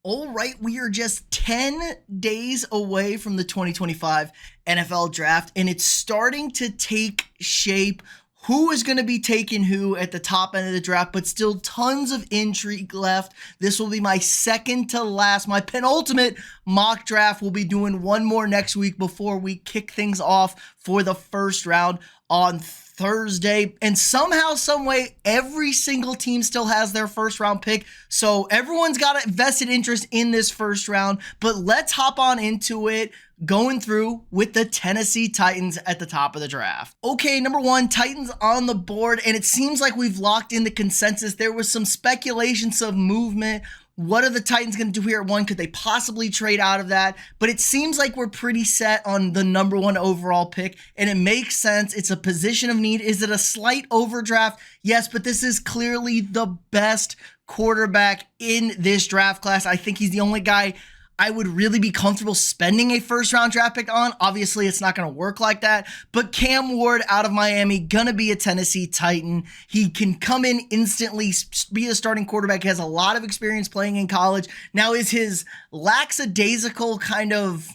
All right, we are just 10 days away from the 2025 NFL draft, and it's starting to take shape. Who is going to be taking who at the top end of the draft, but still tons of intrigue left. This will be my second to last, my penultimate mock draft. We'll be doing one more next week before we kick things off for the first round on Thursday. And somehow, some way, every single team still has their first round pick. So everyone's got a vested interest in this first round. But let's hop on into it, going through with the Tennessee Titans at the top of the draft. Okay, number one, Titans on the board. And it seems like we've locked in the consensus. There was some speculation, some movement. What are the Titans going to do here at one? Could they possibly trade out of that? But it seems like we're pretty set on the number one overall pick, and it makes sense. It's a position of need. Is it a slight overdraft? Yes, but this is clearly the best quarterback in this draft class. I think he's the only guy I would really be comfortable spending a first round draft pick on. Obviously, it's not going to work like that, but Cam Ward out of Miami, going to be a Tennessee Titan. He can come in instantly, be a starting quarterback. He has a lot of experience playing in college. Now, is his lackadaisical kind of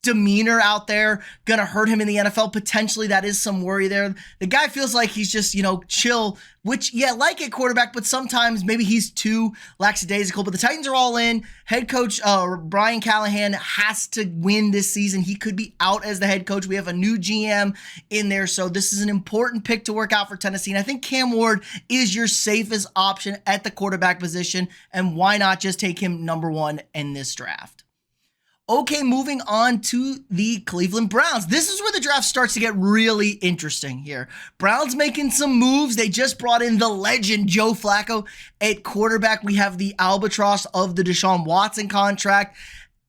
demeanor out there gonna hurt him in the NFL? Potentially, that is some worry there. The guy feels like he's just, chill, which, like a quarterback, but sometimes maybe he's too lackadaisical. But the Titans are all in. Head coach Brian Callahan has to win this season. He could be out as the head coach. We have a new GM in there, so this is an important pick to work out for Tennessee. And I think Cam Ward is your safest option at the quarterback position, and why not just take him number one in this draft? Okay, moving on to the Cleveland Browns. This is where the draft starts to get really interesting here. Browns making some moves. They just brought in the legend Joe Flacco at quarterback. We have the albatross of the Deshaun Watson contract.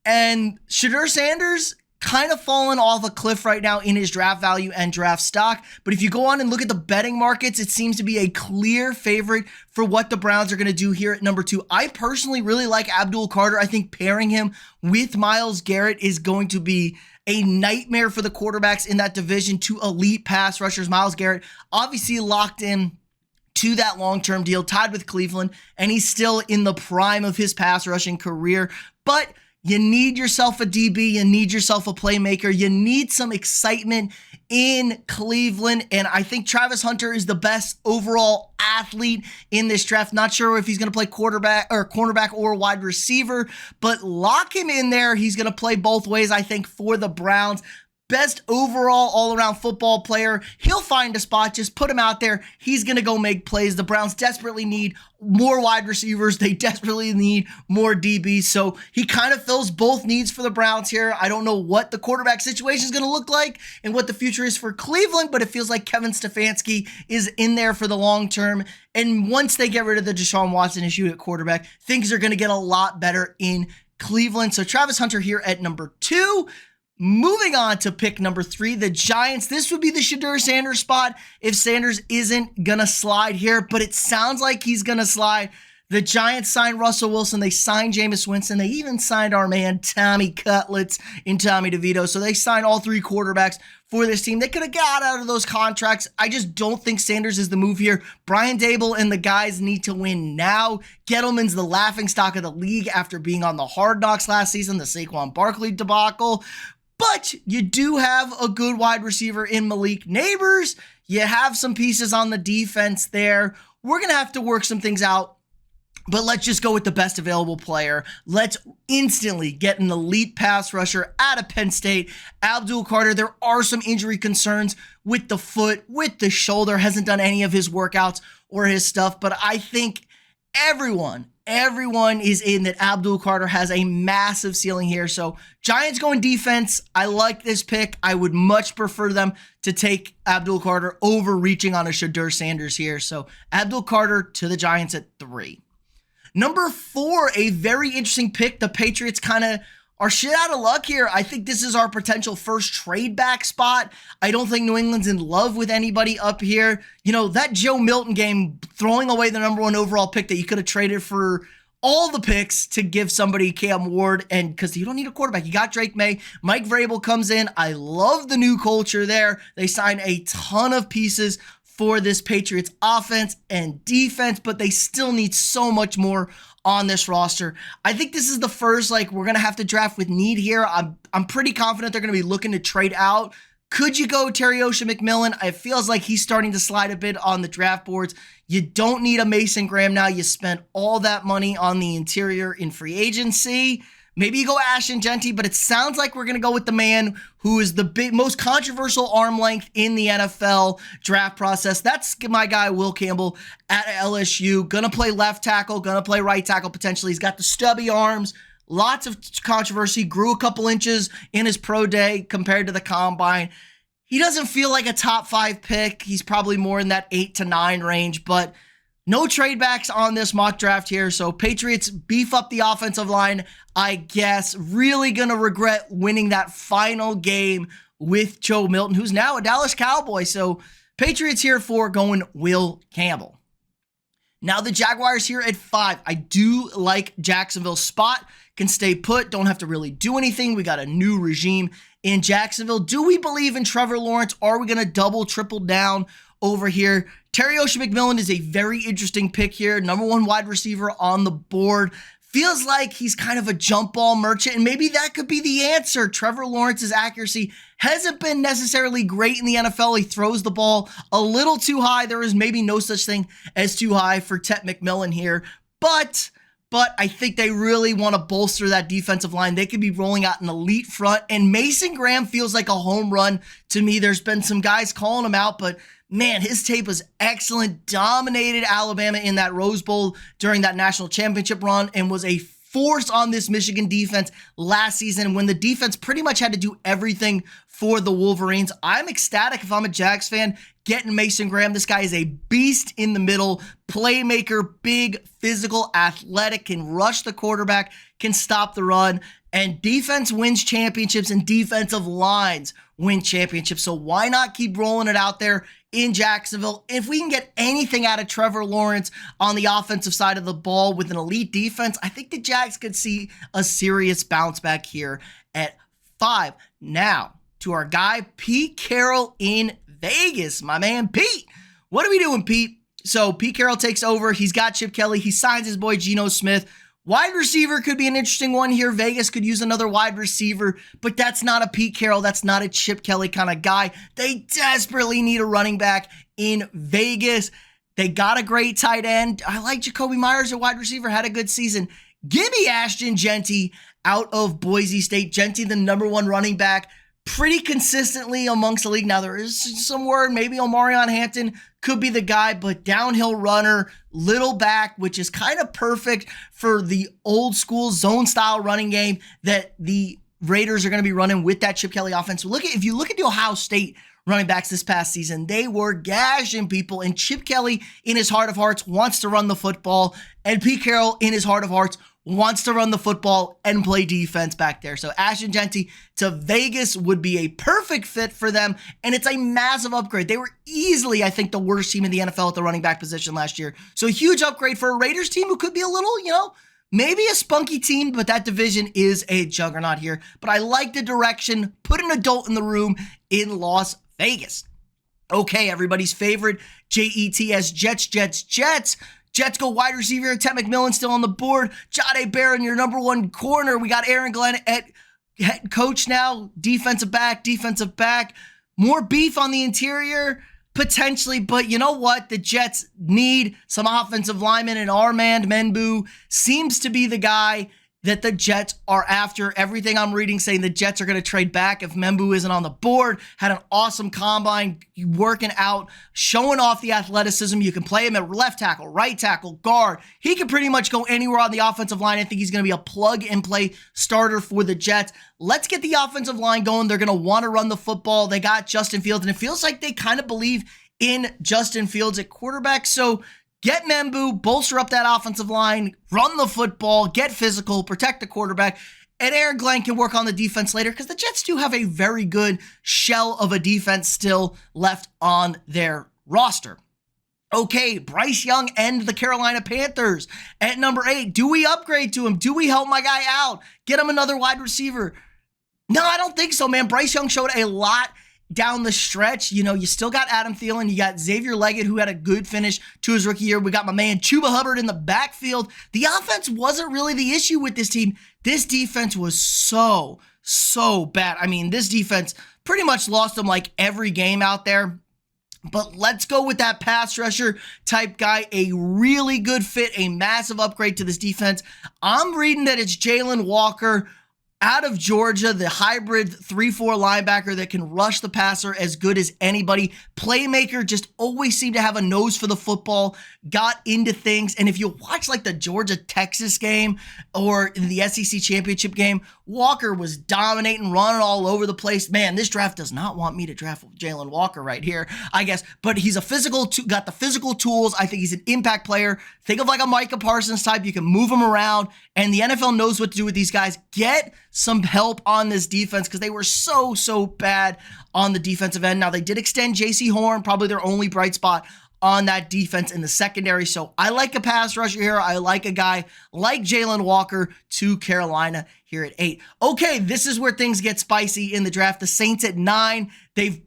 And Shedeur Sanders kind of falling off a cliff right now in his draft value and draft stock. But if you go on and look at the betting markets, it seems to be a clear favorite for what the Browns are going to do here at number two. I personally really like Abdul Carter. I think pairing him with Myles Garrett is going to be a nightmare for the quarterbacks in that division. Two elite pass rushers. Myles Garrett obviously locked in to that long-term deal, tied with Cleveland, and he's still in the prime of his pass rushing career. But you need yourself a DB. You need yourself a playmaker. You need some excitement in Cleveland. And I think Travis Hunter is the best overall athlete in this draft. Not sure if he's going to play quarterback or cornerback or wide receiver, but lock him in there. He's going to play both ways, I think, for the Browns. Best overall all-around football player. He'll find a spot. Just put him out there. He's going to go make plays. The Browns desperately need more wide receivers. They desperately need more DBs. So he kind of fills both needs for the Browns here. I don't know what the quarterback situation is going to look like and what the future is for Cleveland, but it feels like Kevin Stefanski is in there for the long term. And once they get rid of the Deshaun Watson issue at quarterback, things are going to get a lot better in Cleveland. So Travis Hunter here at number two. Moving on to pick number three, the Giants. This would be the Shedeur Sanders spot if Sanders isn't going to slide here, but it sounds like he's going to slide. The Giants signed Russell Wilson. They signed Jameis Winston. They even signed our man Tommy Cutlets and Tommy DeVito. So they signed all three quarterbacks for this team. They could have got out of those contracts. I just don't think Sanders is the move here. Brian Daboll and the guys need to win now. Gettleman's the laughingstock of the league after being on the Hard Knocks last season, the Saquon Barkley debacle. But you do have a good wide receiver in Malik Neighbors. You have some pieces on the defense there. We're going to have to work some things out, but let's just go with the best available player. Let's instantly get an elite pass rusher out of Penn State, Abdul Carter. There are some injury concerns with the foot, with the shoulder. Hasn't done any of his workouts or his stuff, but I think everyone is in that Abdul Carter has a massive ceiling here. So Giants going defense. I like this pick. I would much prefer them to take Abdul Carter over reaching on a Shedeur Sanders here. So Abdul Carter to the Giants at 3. Number 4, a very interesting pick. The Patriots kind of are shit out of luck here. I think this is our potential first trade back spot. I don't think New England's in love with anybody up here. That Joe Milton game, throwing away the number 1 overall pick that you could have traded for all the picks to give somebody Cam Ward, and because you don't need a quarterback. You got Drake May. Mike Vrabel comes in. I love the new culture there. They signed a ton of pieces for this Patriots offense and defense, but they still need so much more on this roster. I think this is the first, we're going to have to draft with need here. I'm pretty confident they're going to be looking to trade out. Could you go Terry-Ocean McMillan? It feels like he's starting to slide a bit on the draft boards. You don't need a Mason Graham now. You spent all that money on the interior in free agency. Maybe you go Ashton Jeanty, but it sounds like we're going to go with the man who is the most controversial arm length in the NFL draft process. That's my guy, Will Campbell at LSU. Going to play left tackle, going to play right tackle potentially. He's got the stubby arms. Lots of controversy, grew a couple inches in his pro day compared to the combine. He doesn't feel like a top 5 pick. He's probably more in that 8 to 9 range, but no trade backs on this mock draft here. So Patriots beef up the offensive line, I guess. Really going to regret winning that final game with Joe Milton, who's now a Dallas Cowboy. So Patriots here for going Will Campbell. Now the Jaguars here at 5. I do like Jacksonville's spot. Can stay put, don't have to really do anything. We got a new regime in Jacksonville. Do we believe in Trevor Lawrence? Are we going to double, triple down over here? Terry-Ocean McMillan is a very interesting pick here. Number 1 wide receiver on the board. Feels like he's kind of a jump ball merchant, and maybe that could be the answer. Trevor Lawrence's accuracy hasn't been necessarily great in the NFL. He throws the ball a little too high. There is maybe no such thing as too high for Tet McMillan here, but I think they really want to bolster that defensive line. They could be rolling out an elite front, and Mason Graham feels like a home run to me. There's been some guys calling him out, but man, his tape was excellent. Dominated Alabama in that Rose Bowl during that national championship run and was a force on this Michigan defense last season when the defense pretty much had to do everything for the Wolverines. I'm ecstatic if I'm a Jags fan getting Mason Graham. This guy is a beast in the middle, playmaker, big, physical, athletic, can rush the quarterback, can stop the run, and defense wins championships and defensive lines win championships. So why not keep rolling it out there in Jacksonville? If we can get anything out of Trevor Lawrence on the offensive side of the ball with an elite defense, I think the Jags could see a serious bounce back here at 5. Now, to our guy, Pete Carroll in Vegas. My man, Pete. What are we doing, Pete? So Pete Carroll takes over. He's got Chip Kelly. He signs his boy Geno Smith. Wide receiver could be an interesting one here. Vegas could use another wide receiver, but that's not a Pete Carroll. That's not a Chip Kelly kind of guy. They desperately need a running back in Vegas. They got a great tight end. I like Jacoby Myers, a wide receiver, had a good season. Give me Ashton Jeanty out of Boise State. Jeanty, the number 1 running back, pretty consistently amongst the league. Now, there is some word, maybe Omarion Hampton could be the guy, but downhill runner, little back, which is kind of perfect for the old school zone style running game that the Raiders are going to be running with that Chip Kelly offense. If you look at the Ohio State running backs this past season, they were gashing people, and Chip Kelly, in his heart of hearts, wants to run the football, and Pete Carroll, in his heart of hearts, wants to run the football and play defense back there. So Ashton Jeanty to Vegas would be a perfect fit for them, and it's a massive upgrade. They were easily, I think, the worst team in the NFL at the running back position last year. So a huge upgrade for a Raiders team who could be a little, maybe a spunky team, but that division is a juggernaut here. But I like the direction. Put an adult in the room in Las Vegas. Okay, everybody's favorite, Jets, Jets. Jets go wide receiver. Ted McMillan still on the board. Jahdae Barron, your number 1 corner. We got Aaron Glenn at head coach now. Defensive back. More beef on the interior, potentially. But you know what? The Jets need some offensive linemen, and Armand Menbu seems to be the guy that the Jets are after. Everything I'm reading saying the Jets are going to trade back if Membu isn't on the board. Had an awesome combine, working out, showing off the athleticism. You can play him at left tackle, right tackle, guard. He can pretty much go anywhere on the offensive line. I think he's going to be a plug-and-play starter for the Jets. Let's get the offensive line going. They're going to want to run the football. They got Justin Fields, and it feels like they kind of believe in Justin Fields at quarterback. So get Membu, bolster up that offensive line, run the football, get physical, protect the quarterback, and Aaron Glenn can work on the defense later because the Jets do have a very good shell of a defense still left on their roster. Okay, Bryce Young and the Carolina Panthers at number 8. Do we upgrade to him? Do we help my guy out? Get him another wide receiver? No, I don't think so, man. Bryce Young showed a lot down the stretch, you still got Adam Thielen. You got Xavier Leggett, who had a good finish to his rookie year. We got my man Chuba Hubbard in the backfield. The offense wasn't really the issue with this team. This defense was so bad. I mean, this defense pretty much lost them like every game out there. But let's go with that pass rusher type guy, a really good fit, a massive upgrade to this defense. I'm reading that it's Jalen Walker out of Georgia, the hybrid 3-4 linebacker that can rush the passer as good as anybody. Playmaker, just always seemed to have a nose for the football, got into things. And if you watch like the Georgia-Texas game or the SEC championship game, Walker was dominating, running all over the place. Man, this draft does not want me to draft Jalen Walker right here, I guess. But he's got the physical tools. I think he's an impact player. Think of like a Micah Parsons type. You can move him around, and the NFL knows what to do with these guys. Get some help on this defense because they were so bad on the defensive end. Now, they did extend J.C. Horn, probably their only bright spot on that defense in the secondary. So I like a pass rusher here. I like a guy like Jalen Walker to Carolina here at 8. Okay, this is where things get spicy in the draft. The Saints at 9. They've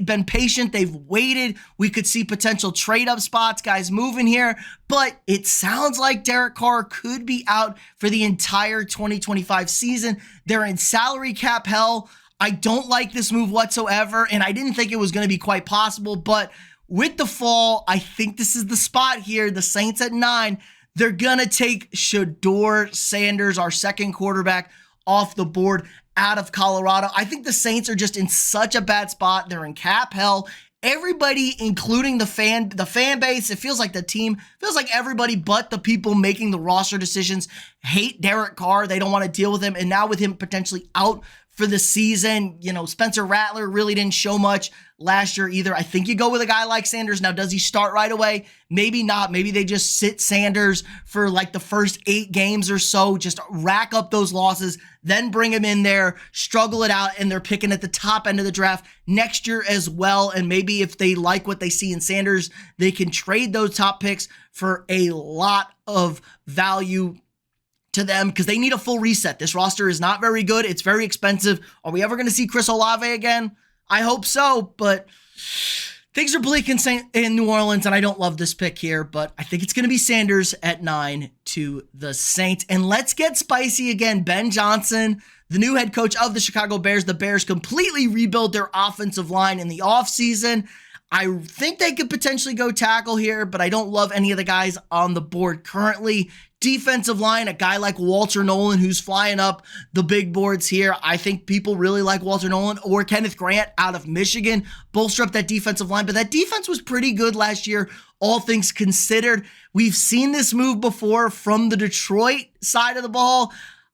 been patient. They've waited. We could see potential trade-up spots, guys moving here. But it sounds like Derek Carr could be out for the entire 2025 season. They're in salary cap hell. I don't like this move whatsoever, and I didn't think it was going to be quite possible, but with the fall, I think this is the spot here. The Saints at 9, they're going to take Shedeur Sanders, our second quarterback, off the board out of Colorado. I think the Saints are just in such a bad spot. They're in cap hell. Everybody, including the fan base, it feels like everybody but the people making the roster decisions hate Derek Carr. They don't want to deal with him. And now with him potentially out for the season, Spencer Rattler really didn't show much last year either. I think you go with a guy like Sanders. Now, does he start right away? Maybe not. Maybe they just sit Sanders for like the first 8 games or so, just rack up those losses, then bring him in there, struggle it out, and they're picking at the top end of the draft next year as well. And maybe if they like what they see in Sanders, they can trade those top picks for a lot of value to them because they need a full reset. This roster is not very good. It's very expensive. Are we ever going to see Chris Olave again? I hope so, but things are bleak in New Orleans, and I don't love this pick here, but I think it's going to be Sanders at 9 to the Saints. And let's get spicy again. Ben Johnson, the new head coach of the Chicago Bears. The Bears completely rebuild their offensive line in the offseason. I think they could potentially go tackle here, but I don't love any of the guys on the board currently. Defensive line, a guy like Walter Nolan who's flying up the big boards here. I think people really like Walter Nolan or Kenneth Grant out of Michigan. Bolster up that defensive line, but that defense was pretty good last year, all things considered. We've seen this move before from the Detroit side of the ball.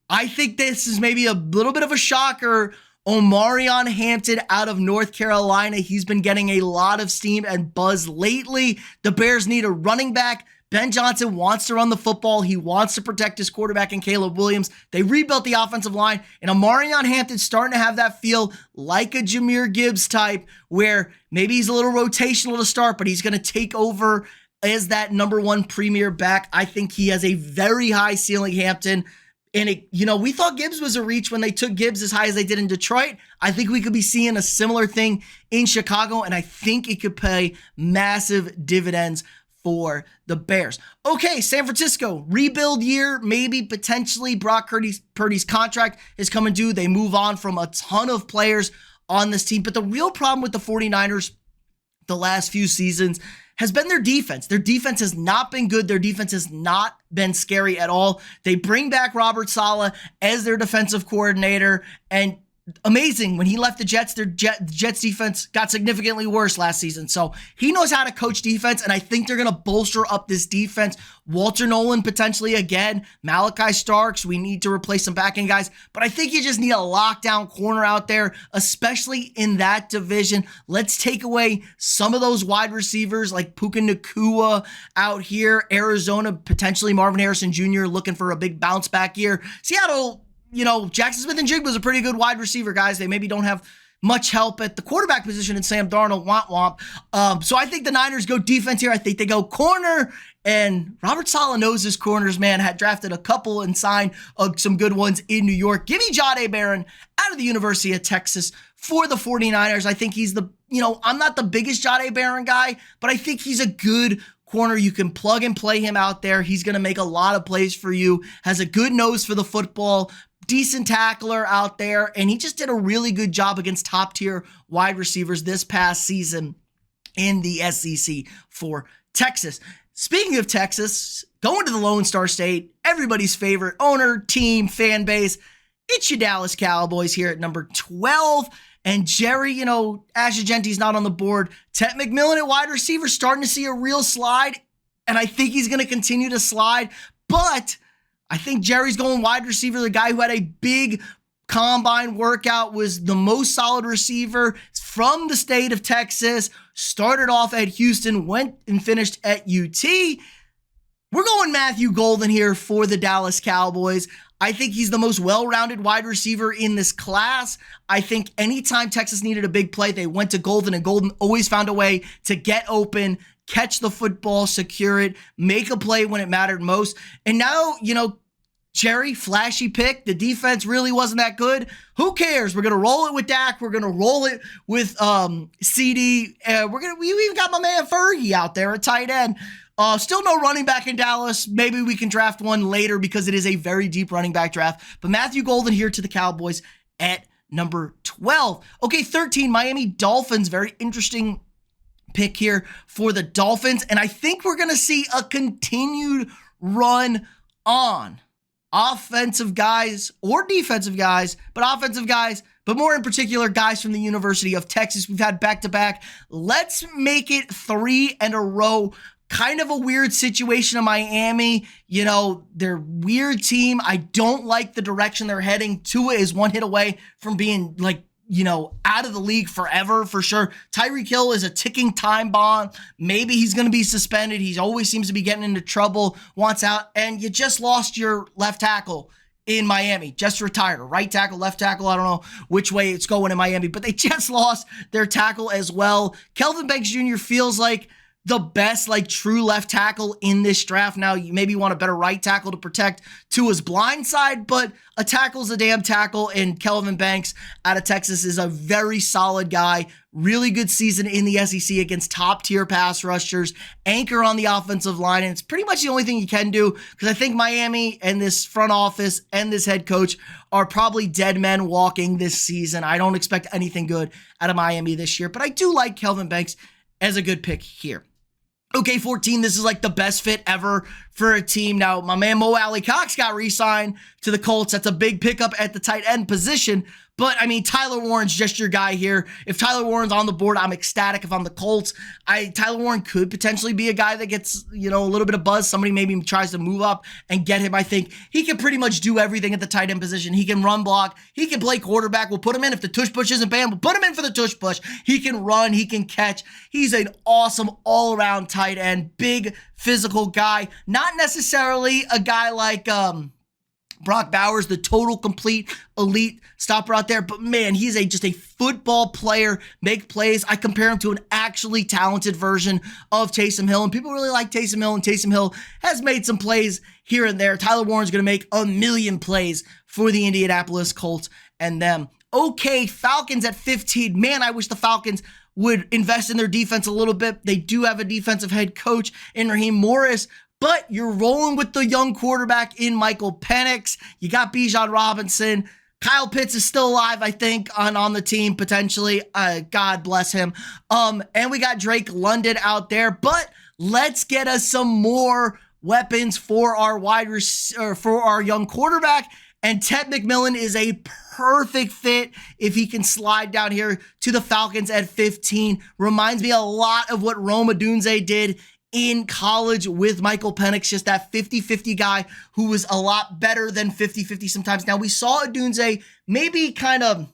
I think this is maybe a little bit of a shocker. Omarion Hampton out of North Carolina. He's been getting a lot of steam and buzz lately. The Bears need a running back. Ben Johnson wants to run the football. He wants to protect his quarterback in Caleb Williams. They rebuilt the offensive line, and Omarion Hampton's starting to have that feel like a Jahmyr Gibbs type where maybe he's a little rotational to start, but he's going to take over as that number 1 premier back. I think he has a very high ceiling, Hampton. And we thought Gibbs was a reach when they took Gibbs as high as they did in Detroit. I think we could be seeing a similar thing in Chicago, and I think it could pay massive dividends for the Bears. Okay, San Francisco, rebuild year, maybe potentially. Brock Purdy's contract is coming due. They move on from a ton of players on this team, but the real problem with the 49ers the last few seasons has been their defense. Their defense has not been good. Their defense has not been scary at all. They bring back Robert Saleh as their defensive coordinator, and amazing. When he left the Jets, their Jets defense got significantly worse last season. So he knows how to coach defense, and I think they're going to bolster up this defense. Walter Nolan potentially again. Malachi Starks, we need to replace some back-end guys, but I think you just need a lockdown corner out there, especially in that division. Let's take away some of those wide receivers like Puka Nacua out here. Arizona, potentially Marvin Harrison Jr. looking for a big bounce back year. Seattle, Jackson Smith and Jigba was a pretty good wide receiver, guys. They maybe don't have much help at the quarterback position in Sam Darnold, womp womp. So I think the Niners go defense here. I think they go corner And Robert Saleh knows his corners, man. Had drafted a couple and signed some good ones in New York. Give me Jahdae Barron out of the University of Texas for the 49ers. I think he's I'm not the biggest Jahdae Barron guy, but I think he's a good corner. You can plug and play him out there. He's going to make a lot of plays for you. Has a good nose for the football. Decent tackler out there. And he just did a really good job against top-tier wide receivers this past season in the SEC for Texas. Speaking of Texas, going to the Lone Star State, everybody's favorite owner, team, fan base, it's your Dallas Cowboys here at number 12. And Jerry, Ashagenti's not on the board. Ted McMillan at wide receiver starting to see a real slide, and I think he's going to continue to slide. But I think Jerry's going wide receiver. The guy who had a big combine workout, was the most solid receiver from the state of Texas, started off at Houston, went and finished at UT. We're going Matthew Golden here for the Dallas Cowboys. I think he's the most well-rounded wide receiver in this class. I think anytime Texas needed a big play, they went to Golden, and Golden always found a way to get open, catch the football, secure it, make a play when it mattered most. And now, Jerry, flashy pick. The defense really wasn't that good. Who cares? We're going to roll it with Dak. We're going to roll it with CD. We even got my man Fergie out there at tight end. Still no running back in Dallas. Maybe we can draft one later because it is a very deep running back draft. But Matthew Golden here to the Cowboys at number 12. Okay, 13, Miami Dolphins. Very interesting pick here for the Dolphins. And I think we're going to see a continued run on offensive guys or defensive guys, but offensive guys, but more in particular, guys from the University of Texas. We've had back-to-back. Let's make it 3 in a row. Kind of a weird situation in Miami. They're a weird team. I don't like the direction they're heading. Tua is one hit away from being out of the league forever for sure. Tyreek Hill is a ticking time bomb. Maybe he's going to be suspended. He always seems to be getting into trouble, wants out. And you just lost your left tackle in Miami, just retired. Right tackle, left tackle, I don't know which way it's going in Miami, but they just lost their tackle as well. Kelvin Banks Jr. feels like the best true left tackle in this draft. Now, you maybe want a better right tackle to protect Tua's blind side, but a tackle's a damn tackle, and Kelvin Banks out of Texas is a very solid guy. Really good season in the SEC against top-tier pass rushers, anchor on the offensive line, and it's pretty much the only thing you can do because I think Miami and this front office and this head coach are probably dead men walking this season. I don't expect anything good out of Miami this year, but I do like Kelvin Banks as a good pick here. Okay, 14, this is the best fit ever for a team. Now, my man Mo Alley Cox got re-signed to the Colts. That's a big pickup at the tight end position. But, Tyler Warren's just your guy here. If Tyler Warren's on the board, I'm ecstatic. If I'm the Colts, Tyler Warren could potentially be a guy that gets, a little bit of buzz. Somebody maybe tries to move up and get him. I think he can pretty much do everything at the tight end position. He can run block. He can play quarterback. We'll put him in. If the tush push isn't banned, we'll put him in for the tush push. He can run. He can catch. He's an awesome all-around tight end. Big, physical guy. Not necessarily a guy like Brock Bowers, the total complete elite stopper out there. But man, he's just a football player, make plays. I compare him to an actually talented version of Taysom Hill, and people really like Taysom Hill, and Taysom Hill has made some plays here and there. Tyler Warren's going to make a million plays for the Indianapolis Colts and them. Okay, Falcons at 15. Man, I wish the Falcons would invest in their defense a little bit. They do have a defensive head coach in Raheem Morris, but you're rolling with the young quarterback in Michael Penix. You got Bijan Robinson. Kyle Pitts is still alive, I think, on the team, potentially. God bless him. And we got Drake London out there. But let's get us some more weapons for our for our young quarterback. And Ted McMillan is a perfect fit if he can slide down here to the Falcons at 15. Reminds me a lot of what Rome Odunze did in college with Michael Penix, just that 50-50 guy who was a lot better than 50-50 sometimes. Now, we saw Odunze maybe kind of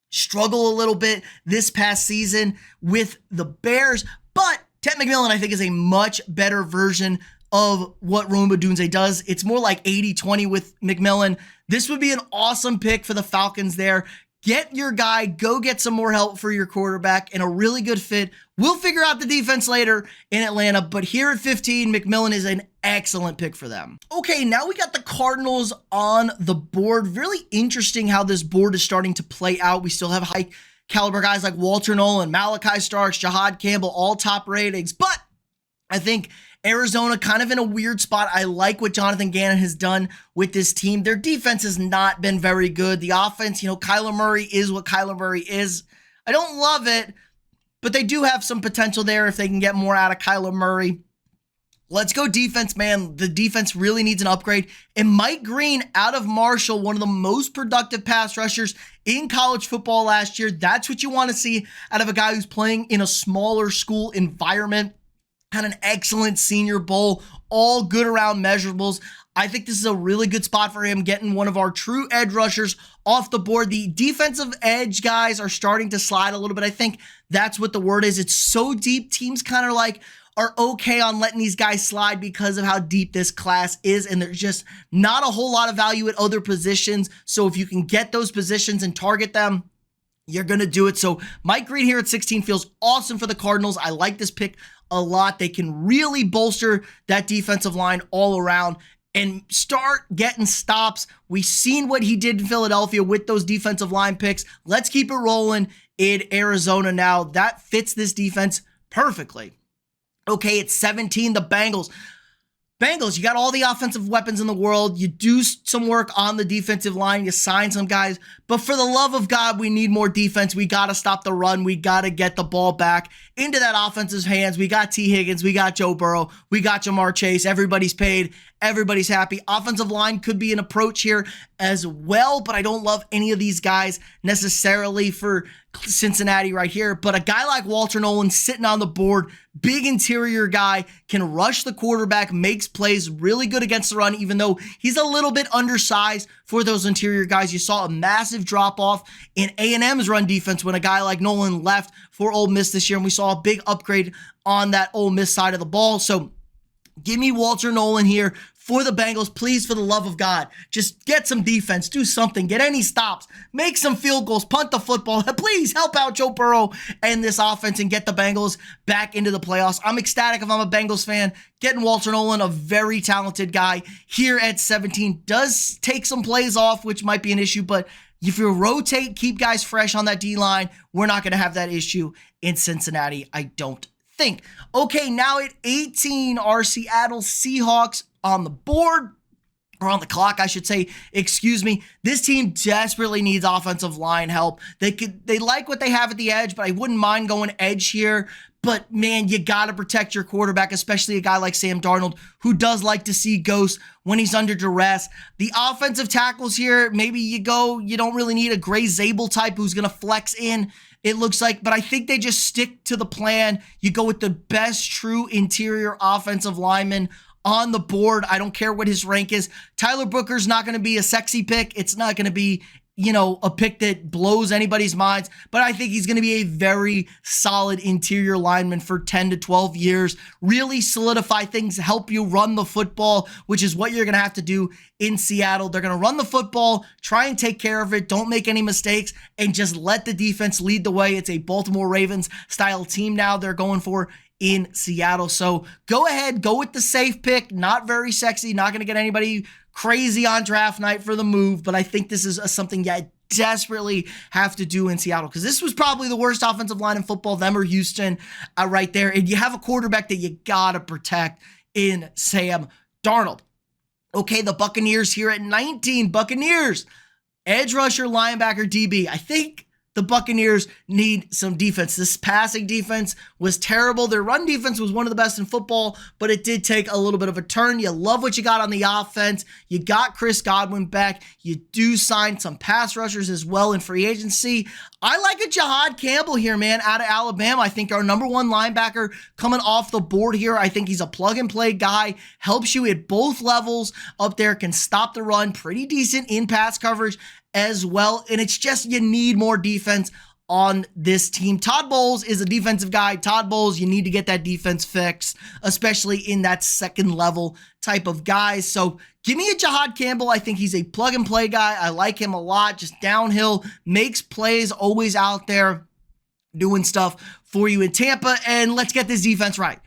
struggle a little bit this past season with the Bears, but Ted McMillan, I think, is a much better version of what Rome Odunze does. It's more like 80-20 with McMillan. This would be an awesome pick for the Falcons there. Get your guy, go get some more help for your quarterback and a really good fit. We'll figure out the defense later in Atlanta, but here at 15, McMillan is an excellent pick for them. Okay, now we got the Cardinals on the board. Really interesting how this board is starting to play out. We still have high caliber guys like Walter Nolan, Malachi Starks, Jahad Campbell, all top ratings, but I think Arizona kind of in a weird spot. I like what Jonathan Gannon has done with this team. Their defense has not been very good. The offense, Kyler Murray is what Kyler Murray is. I don't love it, but they do have some potential there if they can get more out of Kyler Murray. Let's go defense, man. The defense really needs an upgrade. And Mike Green out of Marshall, one of the most productive pass rushers in college football last year. That's what you want to see out of a guy who's playing in a smaller school environment. Had an excellent Senior Bowl, all good around measurables. I think this is a really good spot for him, getting one of our true edge rushers off the board. The defensive edge guys are starting to slide a little bit. I think that's what the word is. It's so deep. Teams kind of are okay on letting these guys slide because of how deep this class is, and there's just not a whole lot of value at other positions. So if you can get those positions and target them, you're going to do it. So Mike Green here at 16 feels awesome for the Cardinals. I like this pick a lot. They can really bolster that defensive line all around and start getting stops. We've seen what he did in Philadelphia with those defensive line picks. Let's keep it rolling in Arizona now. That fits this defense perfectly. Okay, it's 17, the Bengals. Bengals, you got all the offensive weapons in the world. You do some work on the defensive line. You sign some guys. But for the love of God, we need more defense. We got to stop the run. We got to get the ball back into that offense's hands. We got T. Higgins. We got Joe Burrow. We got Jamar Chase. Everybody's paid. Everybody's happy. Offensive line could be an approach here as well, but I don't love any of these guys necessarily for Cincinnati right here. But a guy like Walter Nolan sitting on the board, big interior guy, can rush the quarterback, makes plays, really good against the run, even though he's a little bit undersized for those interior guys. You saw a massive drop-off in A&M's run defense when a guy like Nolan left for Ole Miss this year, and we saw a big upgrade on that Ole Miss side of the ball. So give me Walter Nolan here for the Bengals. Please, for the love of God, just get some defense, do something, get any stops, make some field goals, punt the football. Please help out Joe Burrow and this offense and get the Bengals back into the playoffs. I'm ecstatic if I'm a Bengals fan. Getting Walter Nolan, a very talented guy here at 17, does take some plays off, which might be an issue, but if you rotate, keep guys fresh on that D-line, we're not going to have that issue in Cincinnati, I don't think. Okay, now at 18, our Seattle Seahawks on the board, or on the clock, I should say, excuse me. This team desperately needs offensive line help. They like what they have at the edge, but I wouldn't mind going edge here. But man, you got to protect your quarterback, especially a guy like Sam Darnold, who does like to see ghosts when he's under duress. The offensive tackles here, maybe you don't really need a Gray Zabel type who's going to flex in, it looks like, but I think they just stick to the plan. You go with the best true interior offensive lineman on the board. I don't care what his rank is. Tyler Booker's not going to be a sexy pick. It's not going to be, a pick that blows anybody's minds, but I think he's going to be a very solid interior lineman for 10 to 12 years. Really solidify things, help you run the football, which is what you're going to have to do in Seattle. They're going to run the football, try and take care of it, don't make any mistakes, and just let the defense lead the way. It's a Baltimore Ravens style team now they're going for in Seattle. So go ahead, go with the safe pick. Not very sexy, not going to get anybody crazy on draft night for the move, but I think this is something you desperately have to do in Seattle, because this was probably the worst offensive line in football, them or Houston right there, and you have a quarterback that you gotta protect in Sam Darnold. Okay, the Buccaneers here at 19. Buccaneers, edge rusher, linebacker, DB. I think the Buccaneers need some defense. This passing defense was terrible. Their run defense was one of the best in football, but it did take a little bit of a turn. You love what you got on the offense. You got Chris Godwin back. You do sign some pass rushers as well in free agency. I like a Jahad Campbell here, man, out of Alabama. I think our number one linebacker coming off the board here. I think he's a plug-and-play guy. Helps you at both levels up there. Can stop the run. Pretty decent in pass coverage as well. And it's just you need more defense on this team. Todd Bowles is a defensive guy. Todd Bowles, you need to get that defense fixed, especially in that second level type of guys. So Give me a Jahad Campbell. I think he's a plug-and-play guy. I like him a lot. Just downhill, makes plays, always out there doing stuff for you in Tampa. And let's get this defense right.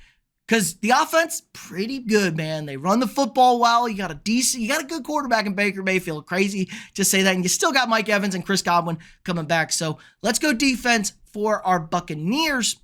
Because the offense, pretty good, man. They run the football well. You got a good quarterback in Baker Mayfield. Crazy to say that. And you still got Mike Evans and Chris Godwin coming back. So let's go defense for our Buccaneers.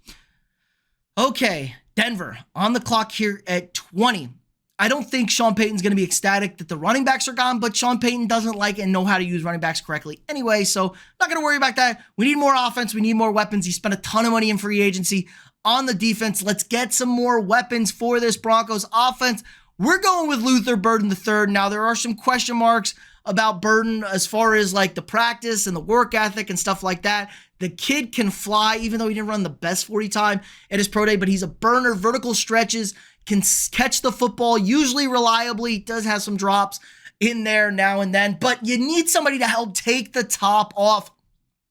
Okay, Denver on the clock here at 20. I don't think Sean Payton's going to be ecstatic that the running backs are gone, but Sean Payton doesn't like and know how to use running backs correctly anyway, so not going to worry about that. We need more offense. We need more weapons. He spent a ton of money in free agency on the defense. Let's get some more weapons for this Broncos offense. We're going with Luther Burden III. Now, there are some question marks about Burden as far as like the practice and the work ethic and stuff like that. The kid can fly, even though he didn't run the best 40 time at his pro day, but he's a burner, vertical stretches, can catch the football, usually reliably, does have some drops in there now and then, but you need somebody to help take the top off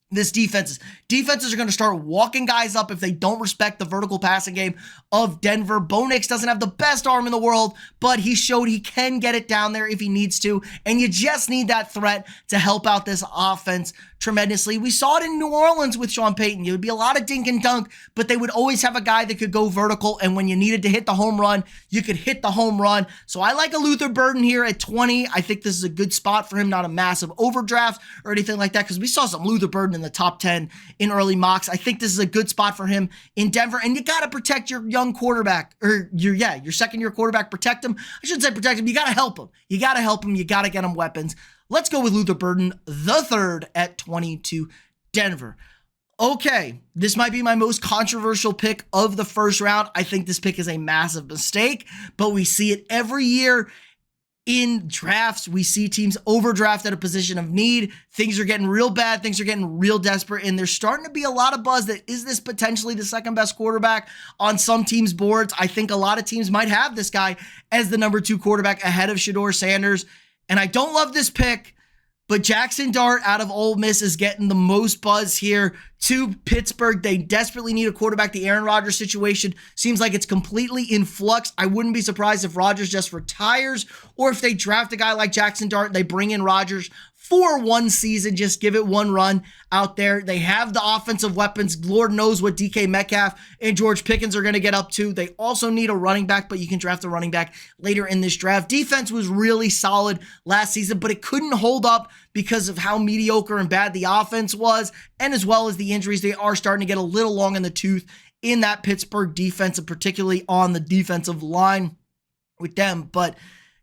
this defenses. Defenses are going to start walking guys up if they don't respect the vertical passing game of Denver. Bo Nix doesn't have the best arm in the world, but he showed he can get it down there if he needs to, and you just need that threat to help out this offense tremendously. We saw it in New Orleans with Sean Payton. It would be a lot of dink and dunk, but they would always have a guy that could go vertical, and when you needed to hit the home run, you could hit the home run. So I like a Luther Burden here at 20. I think this is a good spot for him, not a massive overdraft or anything like that, because we saw some Luther Burden in the top 10 in early mocks. I think this is a good spot for him in Denver, and you got to protect your young quarterback, or your second-year quarterback. Protect him. I shouldn't say protect him. You got to help him. You got to help him. You got to get him weapons. Let's go with Luther Burden III at 22, Denver. Okay, this might be my most controversial pick of the first round. I think this pick is a massive mistake, but we see it every year in drafts. We see teams overdraft at a position of need. Things are getting real bad. Things are getting real desperate, and there's starting to be a lot of buzz that is this potentially the second best quarterback on some teams' boards. I think a lot of teams might have this guy as the number 2 quarterback ahead of Shedeur Sanders. And I don't love this pick, but Jackson Dart out of Ole Miss is getting the most buzz here to Pittsburgh. They desperately need a quarterback. The Aaron Rodgers situation seems like it's completely in flux. I wouldn't be surprised if Rodgers just retires, or if they draft a guy like Jackson Dart, they bring in Rodgers for one season, just give it one run out there. They have the offensive weapons. Lord knows what DK Metcalf and George Pickens are going to get up to. They also need a running back, but you can draft a running back later in this draft. Defense was really solid last season, but it couldn't hold up because of how mediocre and bad the offense was, and as well as the injuries. They are starting to get a little long in the tooth in that Pittsburgh defense, and particularly on the defensive line with them. But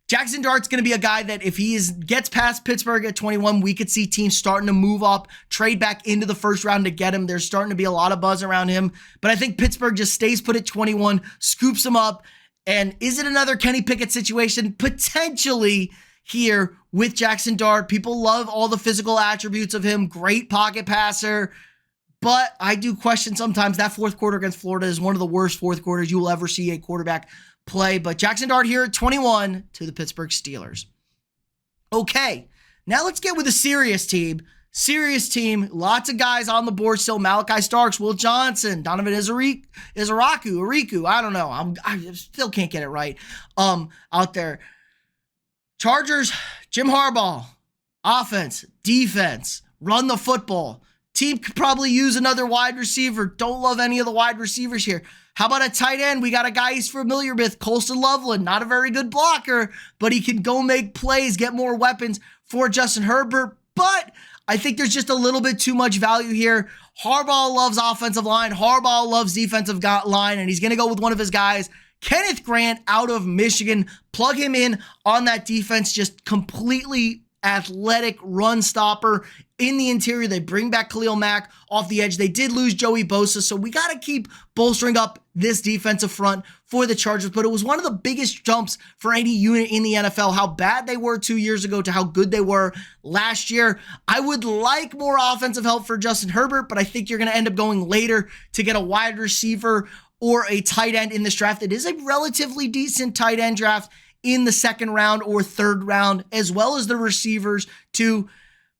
Jackson Dart's going to be a guy that if he gets past Pittsburgh at 21, we could see teams starting to move up, trade back into the first round to get him. There's starting to be a lot of buzz around him, but I think Pittsburgh just stays put at 21, scoops him up. And is it another Kenny Pickett situation? Potentially here with Jackson Dart. People love all the physical attributes of him. Great pocket passer. But I do question sometimes that fourth quarter against Florida is one of the worst fourth quarters you will ever see a quarterback play. But Jackson Dart here at 21 to the Pittsburgh Steelers. Okay, now let's get with a serious team. Serious team. Lots of guys on the board still. Malachi Starks, Will Johnson, Donovan Ariku. I don't know. I still can't get it right out there. Chargers, Jim Harbaugh. Offense, defense, run the football. Team could probably use another wide receiver. Don't love any of the wide receivers here. How about a tight end? We got a guy he's familiar with, Colston Loveland. Not a very good blocker, but he can go make plays, get more weapons for Justin Herbert. But I think there's just a little bit too much value here. Harbaugh loves offensive line. Harbaugh loves defensive line, and he's going to go with one of his guys, Kenneth Grant out of Michigan. Plug him in on that defense, just completely athletic run stopper in the interior. They bring back Khalil Mack off the edge. They did lose Joey Bosa, so we got to keep bolstering up this defensive front for the Chargers. But it was one of the biggest jumps for any unit in the NFL, how bad they were 2 years ago to how good they were last year. I would like more offensive help for Justin Herbert, but I think you're going to end up going later to get a wide receiver or a tight end in this draft. It is a relatively decent tight end draft in the second round or third round, as well as the receivers too.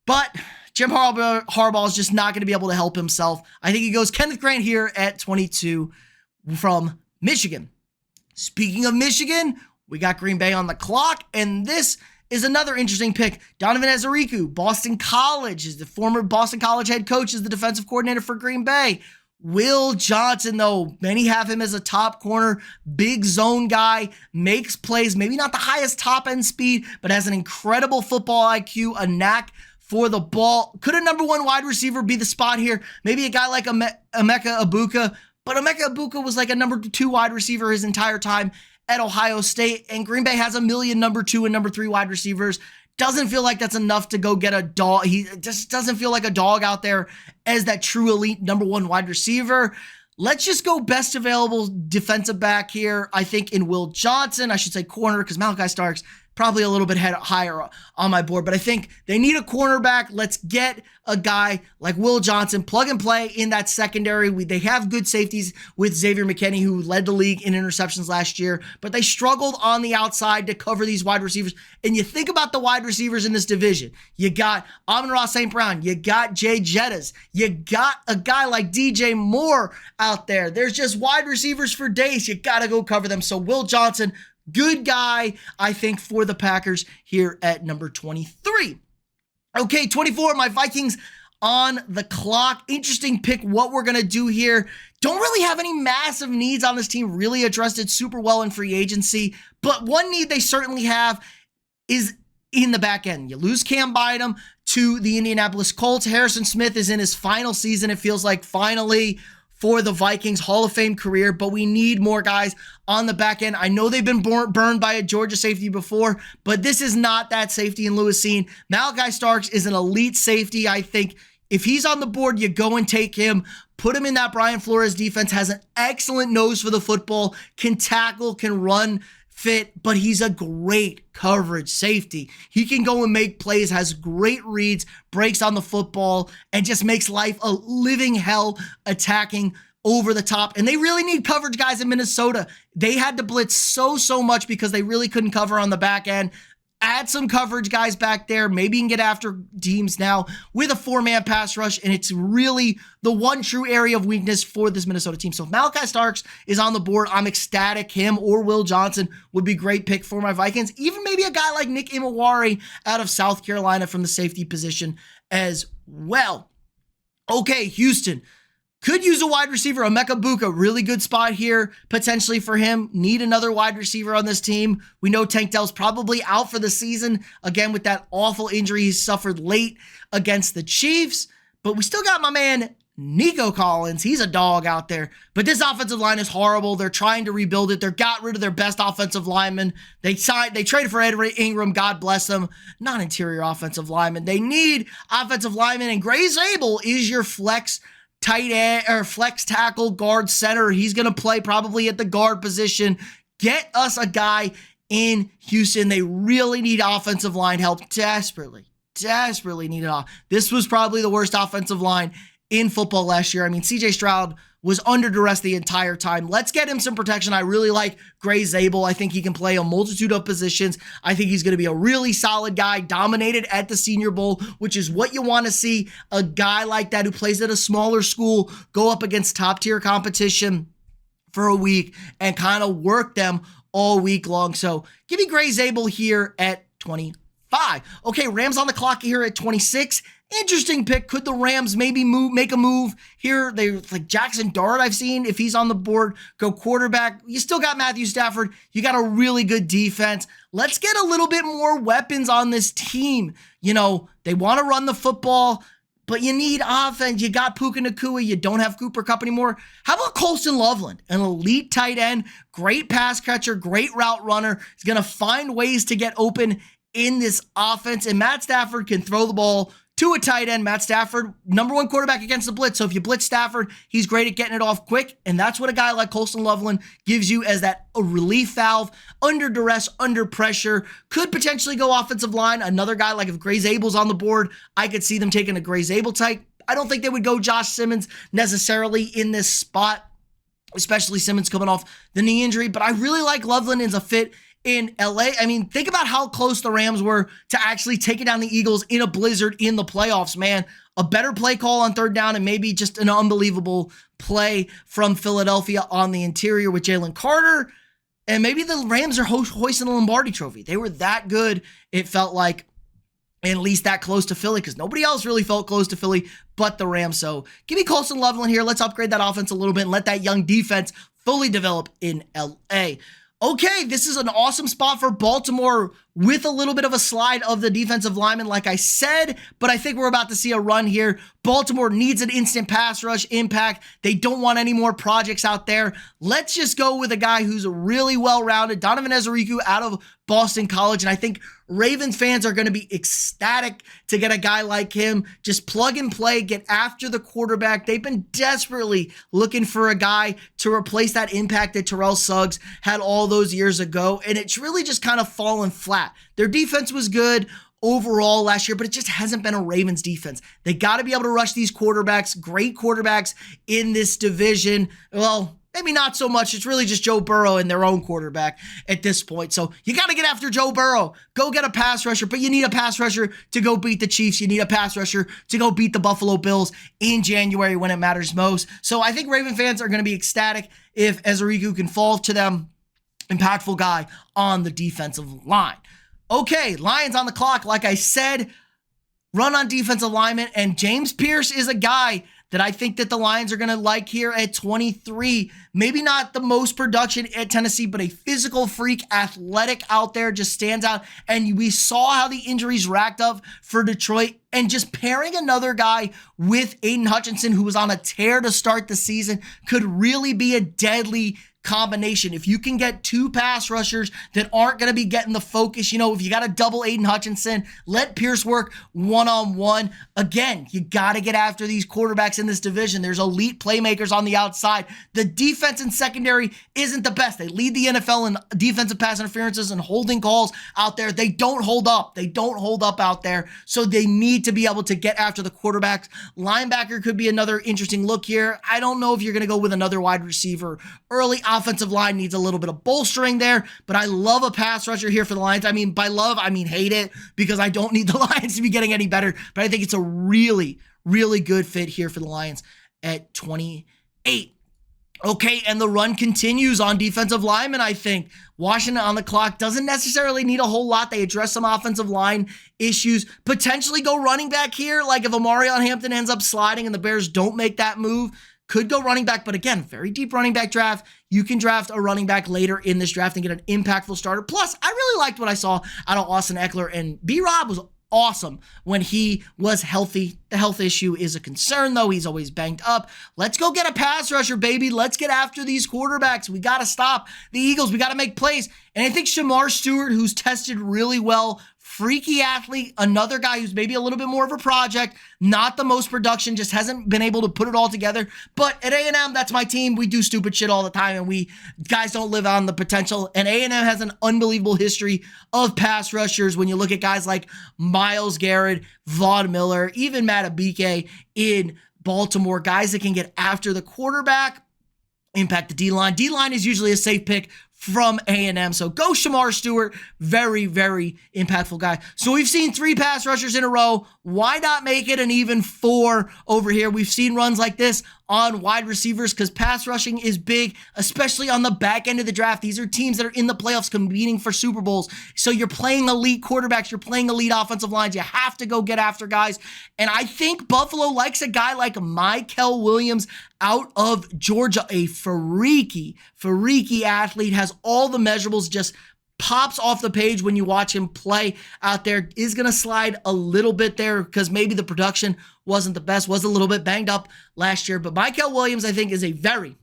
But Jim Harbaugh is just not going to be able to help himself. I think he goes Kenneth Grant here at 22 from Michigan. Speaking of Michigan, We got Green Bay on the clock, and this is another interesting pick. Donovan Ezeriku, Boston College, is the former Boston College head coach, is the defensive coordinator for Green Bay. Will Johnson, though, many have him as a top corner, big zone guy, makes plays, maybe not the highest top-end speed, but has an incredible football IQ, a knack for the ball. Could a number one wide receiver be the spot here? Maybe a guy like Emeka Egbuka, but Emeka Egbuka was like a number 2 wide receiver his entire time at Ohio State, and Green Bay has a million number 2 and number 3 wide receivers. Doesn't feel like that's enough to go get a dog. He just doesn't feel like a dog out there as that true elite number 1 wide receiver. Let's just go best available defensive back here. I think in Will Johnson, I should say corner, because Malachi Starks probably a little bit higher on my board, but I think they need a cornerback. Let's get a guy like Will Johnson, plug and play in that secondary. They have good safeties with Xavier McKinney, who led the league in interceptions last year, but they struggled on the outside to cover these wide receivers. And you think about the wide receivers in this division. You got Amon-Ra St. Brown. You got Jay Jettas. You got a guy like DJ Moore out there. There's just wide receivers for days. You got to go cover them. So Will Johnson, good guy, I think, for the Packers here at number 23. Okay, 24, my Vikings on the clock. Interesting pick, what we're going to do here. Don't really have any massive needs on this team, really addressed it super well in free agency, but one need they certainly have is in the back end. You lose Cam Bynum to the Indianapolis Colts. Harrison Smith is in his final season, it feels like, finally, for the Vikings Hall of Fame career, but we need more guys on the back end. I know they've been burned by a Georgia safety before, but this is not that safety in Lewis Cine. Malachi Starks is an elite safety. I think if he's on the board, you go and take him, put him in that Brian Flores defense, has an excellent nose for the football, can tackle, can run, fit, but he's a great coverage safety. He can go and make plays, has great reads, breaks on the football, and just makes life a living hell attacking over the top. And they really need coverage guys in Minnesota. They had to blitz so much because they really couldn't cover on the back end. Add some coverage guys back there. Maybe you can get after teams now with a 4-man pass rush, and it's really the one true area of weakness for this Minnesota team. So if Malachi Starks is on the board, I'm ecstatic. Him or Will Johnson would be a great pick for my Vikings. Even maybe a guy like Nick Imawari out of South Carolina from the safety position as well. Okay, Houston could use a wide receiver. Emeka Egbuka, really good spot here potentially for him. Need another wide receiver on this team. We know Tank Dell's probably out for the season, again with that awful injury he suffered late against the Chiefs. But we still got my man Nico Collins. He's a dog out there. But this offensive line is horrible. They're trying to rebuild it. They got rid of their best offensive lineman. They traded for Ed Ingram. God bless them. Non-interior offensive lineman. They need offensive linemen. And Gray Zabel is your flex tight end or flex tackle, guard, center. He's going to play probably at the guard position. Get us a guy in Houston. They really need offensive line help. Desperately need it. This was probably the worst offensive line in football last year. I mean, CJ Stroud was under duress the entire time. Let's get him some protection. I really like Gray Zabel. I think he can play a multitude of positions. I think he's going to be a really solid guy, dominated at the Senior Bowl, which is what you want to see. A guy like that who plays at a smaller school go up against top-tier competition for a week and kind of work them all week long. So give me Gray Zabel here at 25. Okay, Rams on the clock here at 26. Interesting pick. Could the Rams maybe make a move here? They like Jackson Dart, I've seen. If he's on the board, go quarterback. You still got Matthew Stafford. You got a really good defense. Let's get a little bit more weapons on this team. You know, they want to run the football, but you need offense. You got Puka Nacua. You don't have Cooper Kupp anymore. How about Colston Loveland, an elite tight end, great pass catcher, great route runner. He's going to find ways to get open in this offense, and Matt Stafford can throw the ball to a tight end. Matt Stafford, number 1 quarterback against the blitz. So if you blitz Stafford, he's great at getting it off quick. And that's what a guy like Colston Loveland gives you as that relief valve, under duress, under pressure. Could potentially go offensive line. Another guy like if Gray Zabel's on the board, I could see them taking a Gray Zabel type. I don't think they would go Josh Simmons necessarily in this spot, especially Simmons coming off the knee injury. But I really like Loveland as a fit in LA. I mean, think about how close the Rams were to actually taking down the Eagles in a blizzard in the playoffs, man. A better play call on third down and maybe just an unbelievable play from Philadelphia on the interior with Jalen Carter. And maybe the Rams are hoisting the Lombardi trophy. They were that good, it felt like, at least that close to Philly, because nobody else really felt close to Philly but the Rams. So give me Colson Loveland here. Let's upgrade that offense a little bit and let that young defense fully develop in LA. Okay, this is an awesome spot for Baltimore with a little bit of a slide of the defensive lineman, like I said, but I think we're about to see a run here. Baltimore needs an instant pass rush impact. They don't want any more projects out there. Let's just go with a guy who's really well-rounded, Donovan Ezeriku out of Boston College, and I think Ravens fans are going to be ecstatic to get a guy like him. Just plug and play, get after the quarterback. They've been desperately looking for a guy to replace that impact that Terrell Suggs had all those years ago, and it's really just kind of fallen flat. Their defense was good overall last year, but it just hasn't been a Ravens defense. They got to be able to rush these quarterbacks, great quarterbacks in this division. Well, maybe not so much. It's really just Joe Burrow and their own quarterback at this point. So you got to get after Joe Burrow. Go get a pass rusher, but you need a pass rusher to go beat the Chiefs. You need a pass rusher to go beat the Buffalo Bills in January when it matters most. So I think Raven fans are going to be ecstatic if Ezeriku can fall to them. Impactful guy on the defensive line. Okay, Lions on the clock. Like I said, run on defensive lineman, and James Pierce is a guy that I think that the Lions are going to like here at 23. Maybe not the most production at Tennessee, but a physical freak, athletic out there, just stands out. And we saw how the injuries racked up for Detroit, and just pairing another guy with Aiden Hutchinson, who was on a tear to start the season, could really be a deadly combination. If you can get two pass rushers that aren't going to be getting the focus, if you got to double Aiden Hutchinson, let Pierce work one-on-one. Again, you got to get after these quarterbacks in this division. There's elite playmakers on the outside. The defense and secondary isn't the best. They lead the NFL in defensive pass interferences and holding calls out there. They don't hold up. They don't hold up out there. So they need to be able to get after the quarterbacks. Linebacker could be another interesting look here. I don't know if you're going to go with another wide receiver early. Offensive line needs a little bit of bolstering there, but I love a pass rusher here for the Lions. I mean, by love, I mean hate it, because I don't need the Lions to be getting any better, but I think it's a really, really good fit here for the Lions at 28. Okay, and the run continues on defensive linemen, I think. Washington on the clock doesn't necessarily need a whole lot. They address some offensive line issues. Potentially go running back here, like if Amarion Hampton ends up sliding and the Bears don't make that move. Could go running back, but again, very deep running back draft. You can draft a running back later in this draft and get an impactful starter. Plus, I really liked what I saw out of Austin Eckler, and B-Rob was awesome when he was healthy. The health issue is a concern, though. He's always banged up. Let's go get a pass rusher, baby. Let's get after these quarterbacks. We got to stop the Eagles. We got to make plays. And I think Shamar Stewart, who's tested really well, freaky athlete, another guy who's maybe a little bit more of a project, not the most production, just hasn't been able to put it all together. But at A&M, that's my team. We do stupid shit all the time, and we guys don't live on the potential. And A&M has an unbelievable history of pass rushers when you look at guys like Myles Garrett, Vaughn Miller, even Matt Abike in Baltimore, guys that can get after the quarterback, impact the D-line. D-line is usually a safe pick from A&M. So go Shamar Stewart. Very, very impactful guy. So we've seen 3 pass rushers in a row. Why not make it an even 4 over here? We've seen runs like this on wide receivers because pass rushing is big, especially on the back end of the draft. These are teams that are in the playoffs competing for Super Bowls. So you're playing elite quarterbacks. You're playing elite offensive lines. You have to go get after guys. And I think Buffalo likes a guy like Mykel Williams out of Georgia, a freaky athlete, has all the measurables, just pops off the page when you watch him play out there. Is going to slide a little bit there because maybe the production wasn't the best, was a little bit banged up last year. But Mykel Williams, I think, is a very,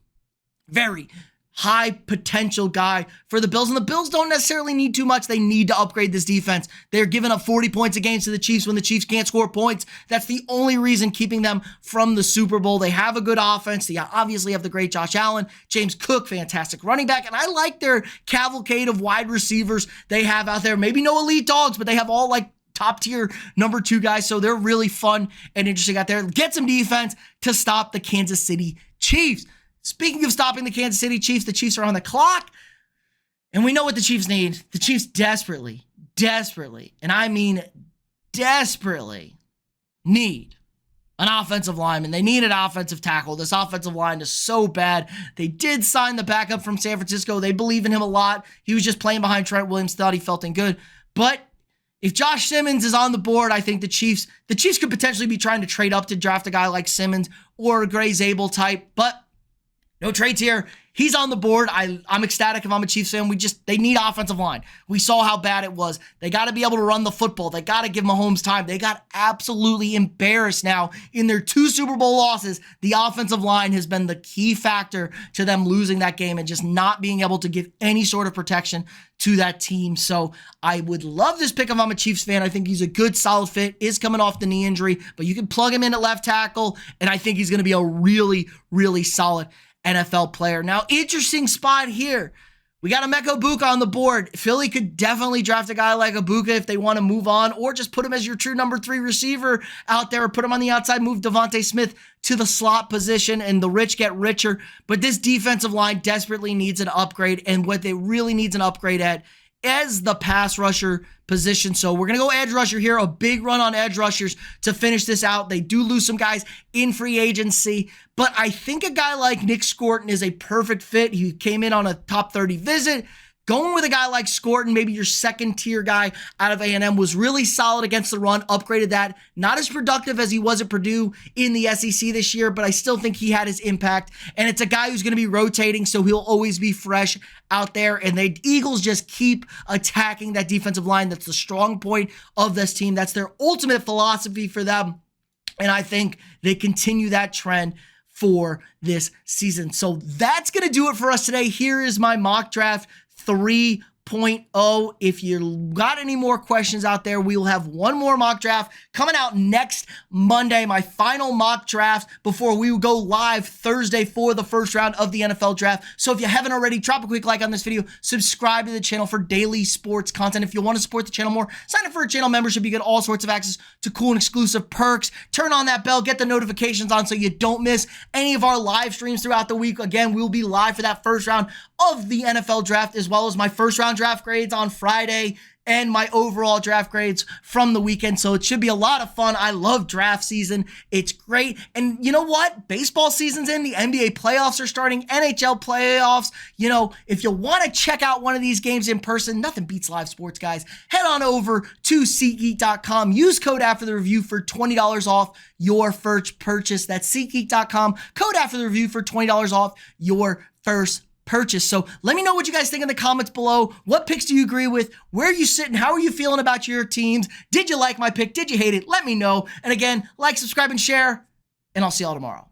very high potential guy for the Bills. And the Bills don't necessarily need too much. They need to upgrade this defense. They're giving up 40 points a game to the Chiefs when the Chiefs can't score points. That's the only reason keeping them from the Super Bowl. They have a good offense. They obviously have the great Josh Allen, James Cook, fantastic running back. And I like their cavalcade of wide receivers they have out there. Maybe no elite dogs, but they have all like top tier number 2 guys. So they're really fun and interesting out there. Get some defense to stop the Kansas City Chiefs. Speaking of stopping the Kansas City Chiefs, the Chiefs are on the clock, and we know what the Chiefs need. The Chiefs desperately, and I mean desperately, need an offensive lineman. They need an offensive tackle. This offensive line is so bad. They did sign the backup from San Francisco. They believe in him a lot. He was just playing behind Trent Williams, thought he felt in good. But if Josh Simmons is on the board, I think the Chiefs could potentially be trying to trade up to draft a guy like Simmons or a Gray Zabel type, but no trades here. He's on the board. I'm ecstatic if I'm a Chiefs fan. They need offensive line. We saw how bad it was. They got to be able to run the football. They got to give Mahomes time. They got absolutely embarrassed now in their 2 Super Bowl losses. The offensive line has been the key factor to them losing that game and just not being able to give any sort of protection to that team. So I would love this pick if I'm a Chiefs fan. I think he's a good, solid fit, is coming off the knee injury, but you can plug him in at left tackle, and I think he's going to be a really, really solid NFL player. Now, interesting spot here. We got Emeka Egbuka on the board. Philly could definitely draft a guy like Egbuka if they want to move on, or just put him as your true number 3 receiver out there, or put him on the outside, move Devontae Smith to the slot position, and the rich get richer. But this defensive line desperately needs an upgrade, and what they really needs an upgrade at is the pass rusher position. So we're going to go edge rusher here, a big run on edge rushers to finish this out. They do lose some guys in free agency, but I think a guy like Nick Scorton is a perfect fit. He came in on a top 30 visit. Going with a guy like Scorton, maybe your second tier guy out of A&M, was really solid against the run, upgraded that. Not as productive as he was at Purdue in the SEC this year, but I still think he had his impact. And it's a guy who's going to be rotating, so he'll always be fresh out there. And the Eagles just keep attacking that defensive line. That's the strong point of this team. That's their ultimate philosophy for them. And I think they continue that trend for this season. So that's going to do it for us today. Here is my mock draft 3.0. If you got any more questions out there, we will have one more mock draft coming out next Monday, my final mock draft before we go live Thursday for the first round of the NFL draft. So if you haven't already, drop a quick like on this video, subscribe to the channel for daily sports content. If you want to support the channel more, sign up for a channel membership. You get all sorts of access to cool and exclusive perks. Turn on that bell, get the notifications on so you don't miss any of our live streams throughout the week. Again, we'll be live for that first round of the NFL draft, as well as my first round draft grades on Friday and my overall draft grades from the weekend. So it should be a lot of fun. I love draft season. It's great. And you know what? Baseball season's in. The NBA playoffs are starting. NHL playoffs. You know, if you want to check out one of these games in person, nothing beats live sports, guys. Head on over to SeatGeek.com. Use code afterthereview for $20 off your first purchase. That's SeatGeek.com. Code afterthereview for $20 off your first purchase. So let me know what you guys think in the comments below. What picks do you agree with? Where are you sitting? How are you feeling about your teams? Did you like my pick? Did you hate it? Let me know. And again, like, subscribe, and share, and I'll see y'all tomorrow.